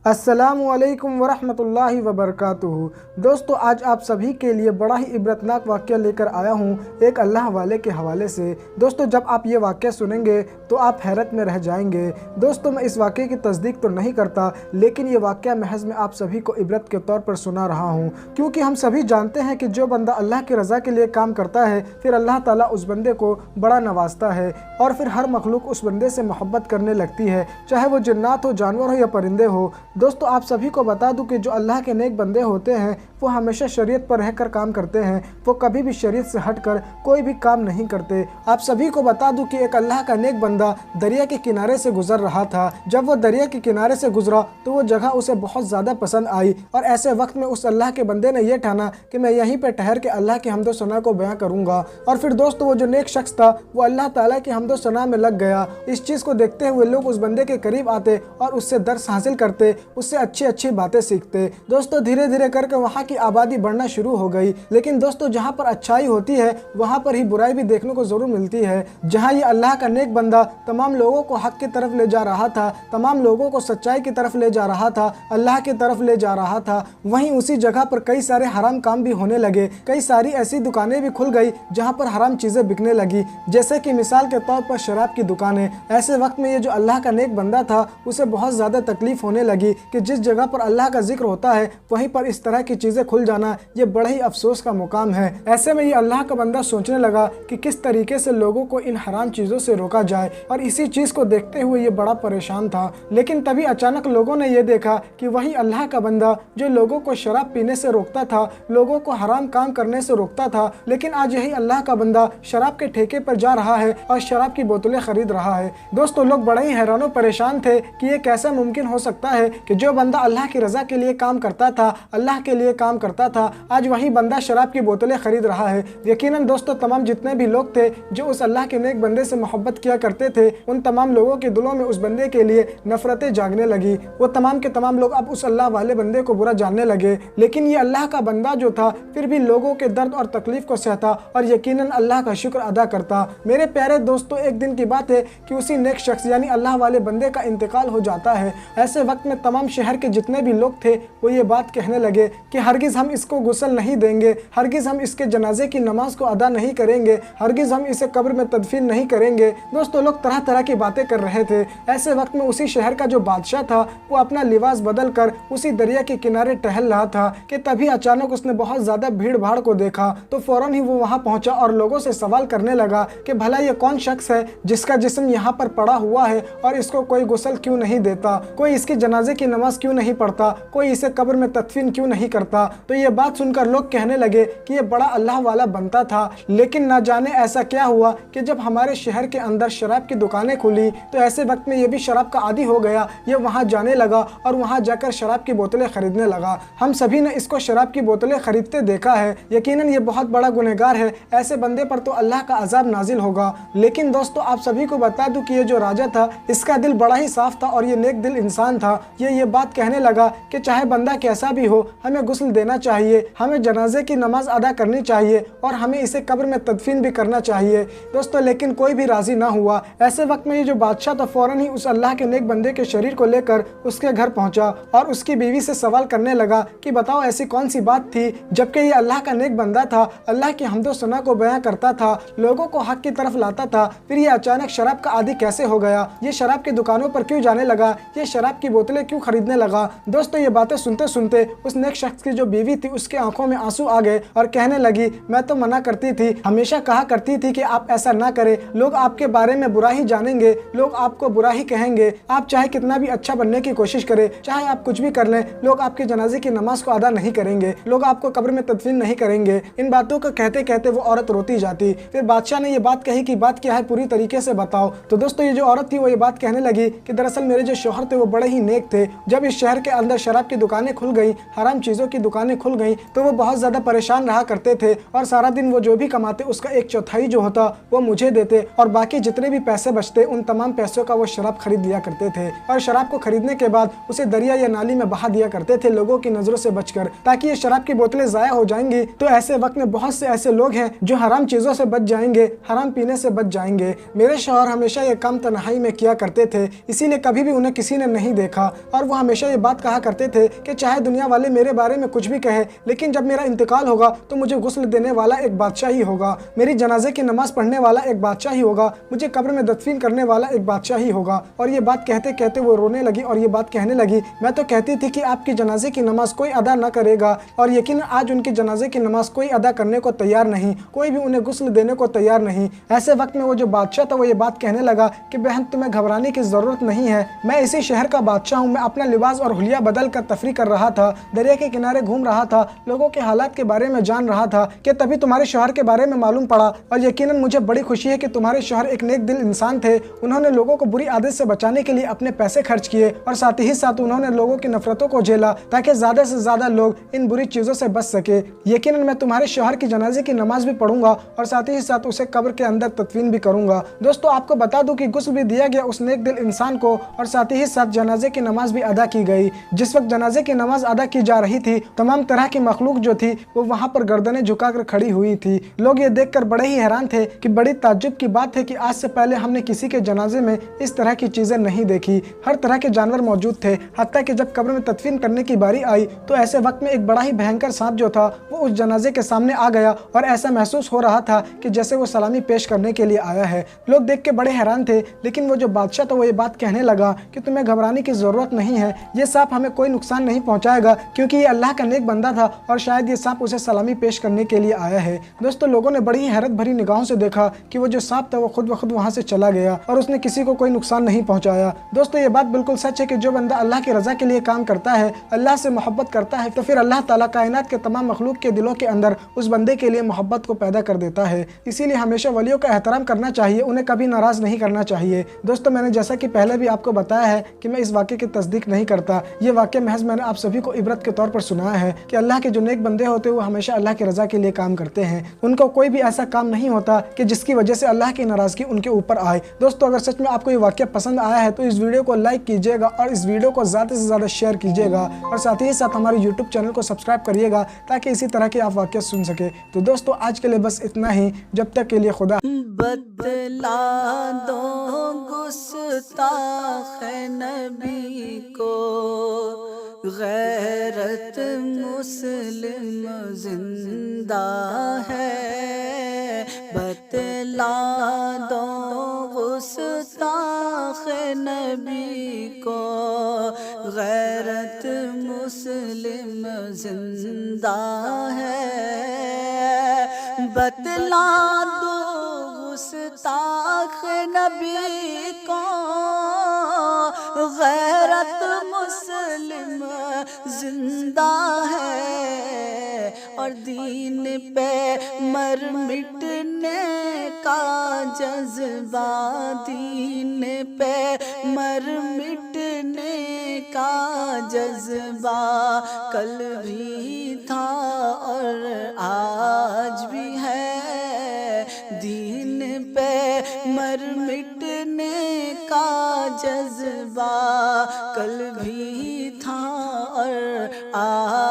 अस्सलामुअलैकुम वरहमतुल्लाहि वबरकातुहू। दोस्तों, आज आप सभी के लिए बड़ा ही इबरतनाक वाक़या लेकर आया हूँ एक अल्लाह वाले के हवाले से। दोस्तों, जब आप ये वाक़या सुनेंगे तो आप हैरत में रह जाएंगे। दोस्तों, मैं इस वाक़े की तस्दीक तो नहीं करता, लेकिन ये वाक़या महज़ मैं आप सभी को इबरत के तौर पर सुना रहा हूँ, क्योंकि हम सभी जानते हैं कि जो बंदा अल्लाह की रज़ा के लिए काम करता है, फिर अल्लाह ताला उस बंदे को बड़ा नवाजता है और फिर हर मखलूक उस बंदे से मोहब्बत करने लगती है, चाहे वो जन्नात हो, जानवर हो या परिंदे हो। दोस्तों, आप सभी को बता दूं कि जो अल्लाह के नेक बंदे होते हैं वो हमेशा शरीयत पर रहकर काम करते हैं, वो कभी भी शरीयत से हटकर कोई भी काम नहीं करते। आप सभी को बता दूं कि एक अल्लाह का नेक बंदा दरिया के किनारे से गुजर रहा था। जब वो दरिया के किनारे से गुजरा तो वो जगह उसे बहुत ज़्यादा पसंद आई और ऐसे वक्त में उस अल्लाह के बंदे ने यह ठाना कि मैं यहीं पर ठहर के अल्लाह की हम्दो सना को बयां करूँगा। और फिर दोस्तों, वो जो नेक शख्स था वो अल्लाह ताला की हम्दो सना में लग गया। इस चीज़ को देखते हुए लोग उस बंदे के करीब आते और उससे दर्स हासिल करते, उससे अच्छी अच्छी बातें सीखते। दोस्तों, धीरे धीरे करके वहाँ की आबादी बढ़ना शुरू हो गई। लेकिन दोस्तों, जहाँ पर अच्छाई होती है वहाँ पर ही बुराई भी देखने को जरूर मिलती है। जहाँ ये अल्लाह का नेक बंदा तमाम लोगों को हक की तरफ ले जा रहा था, तमाम लोगों को सच्चाई की तरफ ले जा रहा था, अल्लाह की तरफ ले जा रहा था, वहीं उसी जगह पर कई सारे हराम काम भी होने लगे। कई सारी ऐसी दुकानें भी खुल गई जहाँ पर हराम चीज़ें बिकने लगी, जैसे कि मिसाल के तौर पर शराब की दुकानें। ऐसे वक्त में ये जो अल्लाह का नेक बंदा था उसे बहुत ज़्यादा तकलीफ होने लगी कि जिस जगह पर अल्लाह का जिक्र होता है वहीं पर इस तरह की चीज़ें खुल जाना ये बड़ा ही अफसोस का मुकाम है। ऐसे में ये अल्लाह का बंदा सोचने लगा कि किस तरीके से लोगों को इन हराम चीज़ों से रोका जाए, और इसी चीज़ को देखते हुए ये बड़ा परेशान था। लेकिन तभी अचानक लोगों ने ये देखा कि वही अल्लाह का बंदा जो लोगों को शराब पीने से रोकता था, लोगों को हराम काम करने से रोकता था, लेकिन आज यही अल्लाह का बंदा शराब के ठेके पर जा रहा है और शराब की बोतलें खरीद रहा है। दोस्तों, लोग बड़े ही हैरान परेशान थे कि ये कैसा मुमकिन हो सकता है कि जो बंदा अल्लाह की रज़ा के लिए काम करता था, अल्लाह के लिए काम करता था, आज वही बंदा शराब की बोतलें खरीद रहा है। यकीनन दोस्तों, तमाम जितने भी लोग थे जो उस अल्लाह के नेक बंदे से मोहब्बत किया करते थे, उन तमाम लोगों के दिलों में उस बंदे के लिए नफरतें जागने लगी। वो तमाम के तमाम लोग अब उस अल्लाह वाले बंदे को बुरा जानने लगे। लेकिन ये अल्लाह का बंदा जो था फिर भी लोगों के दर्द और तकलीफ को सहता और यकीनन अल्लाह का शुक्र अदा करता। मेरे प्यारे दोस्तों, एक दिन की बात है कि उसी नेक शख्स यानी अल्लाह वाले बंदे का इंतकाल हो जाता है। ऐसे वक्त में तमाम शहर के जितने भी लोग थे वो ये बात कहने लगे कि हरगिज़ हम इसको गुस्ल नहीं देंगे, हरगिज़ हम इसके जनाजे की नमाज को अदा नहीं करेंगे, हरगिज़ हम इसे कब्र में तदफीन नहीं करेंगे। दोस्तों, लोग तरह तरह की बातें कर रहे थे। ऐसे वक्त में उसी शहर का जो बादशाह था वो अपना लिबास बदल कर उसी दरिया के किनारे टहल रहा था कि तभी अचानक उसने बहुत ज़्यादा भीड़ भाड़ को देखा। तो फ़ौरन ही वो वहाँ पहुँचा और लोगों से सवाल करने लगा कि भला ये कौन शख्स है जिसका जिस्म यहाँ पर पड़ा हुआ है और इसको कोई गुस्ल क्यों नहीं देता, कोई इसके जनाजे की नमाज क्यों नहीं पढ़ता, कोई इसे कब्र में तदफीन क्यों नहीं करता। तो ये बात सुनकर लोग कहने लगे कि ये बड़ा अल्लाह वाला बनता था, लेकिन ना जाने ऐसा क्या हुआ कि जब हमारे शहर के अंदर शराब की दुकानें खुली तो ऐसे वक्त में ये भी शराब का आदी हो गया। ये वहाँ जाने लगा और वहाँ जाकर शराब की बोतलें खरीदने लगा। हम सभी ने इसको शराब की बोतलें खरीदते देखा है। यकीनन ये बहुत बड़ा गुनहगार है, ऐसे बंदे पर तो अल्लाह का अजाब नाजिल होगा। लेकिन दोस्तों, आप सभी को बता दूं कि ये जो राजा था इसका दिल बड़ा ही साफ था और ये नेक दिल इंसान था। ये बात कहने लगा कि चाहे बंदा कैसा भी हो, हमें गुस्ल देना चाहिए, हमें जनाजे की नमाज अदा करनी चाहिए और हमें इसे कब्र में तदफीन भी करना चाहिए। दोस्तों, लेकिन कोई भी राजी ना हुआ। ऐसे वक्त में ये जो बादशाह था फौरन ही उस अल्लाह के नेक बंदे के शरीर को लेकर उसके घर पहुंचा और उसकी बीवी से सवाल करने लगा कि बताओ ऐसी कौन सी बात थी, जबकि ये अल्लाह का नेक बंदा था, अल्लाह की हम्दो सना को बयां करता था, लोगों को हक की तरफ लाता था, फिर ये अचानक शराब का आदी कैसे हो गया, ये शराब की दुकानों पर क्यों जाने लगा, ये शराब की बोतलें क्यों खरीदने लगा। दोस्तों, ये बातें सुनते सुनते उस नेक शख्स की जो बीवी थी उसके आंखों में आंसू आ गए और कहने लगी, मैं तो मना करती थी, हमेशा कहा करती थी कि आप ऐसा ना करें, लोग आपके बारे में बुरा ही जानेंगे, लोग आपको बुरा ही कहेंगे, आप चाहे कितना भी अच्छा बनने की कोशिश करें, चाहे आप कुछ भी कर लें, लोग आपके जनाजे की नमाज को अदा नहीं करेंगे, लोग आपको कब्र में तदफीन नहीं करेंगे। इन बातों को कहते कहते वो औरत रोती जाती। फिर बादशाह ने ये बात कही कि बात क्या है, पूरी तरीके से बताओ। तो दोस्तों, ये जो औरत थी वो ये बात कहने लगी कि दरअसल मेरे जो शौहर थे वो बड़े ही नेक थे। जब इस शहर के अंदर शराब की दुकानें खुल गई, हराम चीज़ों की दुकानें खुल गई, तो वो बहुत ज़्यादा परेशान रहा करते थे और सारा दिन वो जो भी कमाते उसका 1/4 जो होता वो मुझे देते और बाकी जितने भी पैसे बचते उन तमाम पैसों का वो शराब खरीद लिया करते थे और शराब को खरीदने के बाद उसे दरिया या नाली में बहा दिया करते थे लोगों की नज़रों से बचकर, ताकि ये शराब की बोतलें ज़ाया हो जाएंगी। तो ऐसे वक्त में बहुत से ऐसे लोग हैं जो हराम चीज़ों से बच जाएंगे, हराम पीने से बच जाएंगे। मेरे शौहर हमेशा ये काम तन्हाई में किया करते थे, इसीलिए कभी भी उन्हें किसी ने नहीं देखा। और वो हमेशा ये बात कहा करते थे कि चाहे दुनिया वाले मेरे बारे में कुछ भी कहे, लेकिन जब मेरा इंतकाल होगा तो मुझे गुस्ल देने वाला एक बादशाह ही होगा, मेरी जनाजे की नमाज पढ़ने वाला एक बादशाह ही होगा, मुझे कब्र में दफन करने वाला एक बादशाह ही होगा। और ये बात कहते कहते वो रोने लगी और ये बात कहने लगी, मैं तो कहती थी कि आपकी जनाजे की नमाज कोई अदा न करेगा, और यकीन आज उनकी जनाजे की नमाज कोई अदा करने को तैयार नहीं, कोई भी उन्हें गुस्ल देने को तैयार नहीं। ऐसे वक्त में वो जो बादशाह था वो ये बात कहने लगा कि बहन तुम्हें घबराने की जरूरत नहीं है, मैं इसी शहर का बादशाह हूँ, मैं अपना लिबास और हुलिया बदल कर तफरी कर रहा था, दरिया के किनारे घूम रहा था, लोगों के हालात के बारे में जान रहा था कि तभी तुम्हारे शौहर के बारे में मालूम पड़ा। और यकीनन मुझे बड़ी खुशी है कि तुम्हारे शौहर एक नेक दिल इंसान थे, उन्होंने लोगों को बुरी आदत से बचाने के लिए अपने पैसे खर्च किए और साथ ही साथ उन्होंने लोगों की नफरतों को झेला ताकि ज्यादा से ज्यादा लोग इन बुरी चीजों से बच सके। यकीनन मैं तुम्हारे शौहर की जनाजे की नमाज भी पढ़ूंगा और साथ ही साथ उसे कब्र के अंदर तदफीन भी करूंगा। दोस्तों आपको बता दूं कि गुस्ल भी दिया गया उस नेक दिल इंसान को और साथ ही साथ जनाजे की नमाज भी अदा की गई। जिस वक्त जनाजे की नमाज अदा की जा रही थी, तमाम तरह की मखलूक जो थी वो वहाँ पर गर्दनें झुकाकर खड़ी हुई थी। लोग ये देखकर बड़े ही हैरान थे कि बड़ी ताज्जुब की बात है कि आज से पहले हमने किसी के जनाजे में इस तरह की चीजें नहीं देखी। हर तरह के जानवर मौजूद थे, हत्ता कि जब कब्र में तदफीन करने की बारी आई तो ऐसे वक्त में एक बड़ा ही भयंकर सांप जो था वो उस जनाजे के सामने आ गया और ऐसा महसूस हो रहा था कि जैसे वो सलामी पेश करने के लिए आया है। लोग देख के बड़े हैरान थे, लेकिन वो जो बादशाह था वो ये बात कहने लगा कि तुम्हें घबराने की जरूरत नहीं है, ये सांप हमें कोई नुकसान नहीं पहुंचाएगा क्योंकि ये अल्लाह का नेक बंदा था और शायद ये सांप उसे सलामी पेश करने के लिए आया है। दोस्तों लोगों ने बड़ी ही हैरत भरी निगाहों से देखा कि वो जो सांप था वो खुद ब खुद वहां से चला गया और उसने किसी को कोई नुकसान नहीं पहुंचाया। दोस्तों ये बात बिल्कुल सच है कि जो बंदा अल्लाह की रजा के लिए काम करता है, अल्लाह से मोहब्बत करता है, तो फिर अल्लाह ताला कायनात के तमाम मखलूक के दिलों के अंदर उस बंदे के लिए मोहब्बत को पैदा कर देता है। इसीलिए हमेशा वलियों का एहतराम करना चाहिए, उन्हें कभी नाराज नहीं करना चाहिए। दोस्तों मैंने जैसा कि पहले भी आपको बताया है कि मैं इस वाक़े की तस्दीक नहीं करता, ये वाक़े महज मैंने आप सभी को इबरत के तौर पर सुनाया है कि अल्लाह के जो नेक बंदे होते हैं वो हमेशा अल्लाह की रजा के लिए काम करते हैं। उनको कोई भी ऐसा काम नहीं होता कि जिसकी वजह से अल्लाह की नाराजगी उनके ऊपर आए। दोस्तों अगर सच में आपको ये वाक़या पसंद आया है तो इस वीडियो को लाइक कीजिएगा और इस वीडियो को ज़्यादा से ज़्यादा शेयर कीजिएगा और साथ ही साथ हमारे यूट्यूब चैनल को सब्सक्राइब करिएगा ताकि इसी तरह के आप वाक़या सुन सके। तो दोस्तों आज के लिए बस इतना ही, जब तक के लिए खुदा। बतला दो गुस्ताख नबी को, गैरत मुस्लिम जिंदा है। बतला दो गुस्ताख नबी को, गैरत मुस्लिम जिंदा है। बतला दो गुस्ताख नबी को, गैरत मुस्लिम जिंदा है। और दीन पे मर मिटने का जज्बा, दीन पे मर मिटने का जज्बा कल भी था और आज भी है। दीन पे मर मिटने का जज्बा कल भी था और आज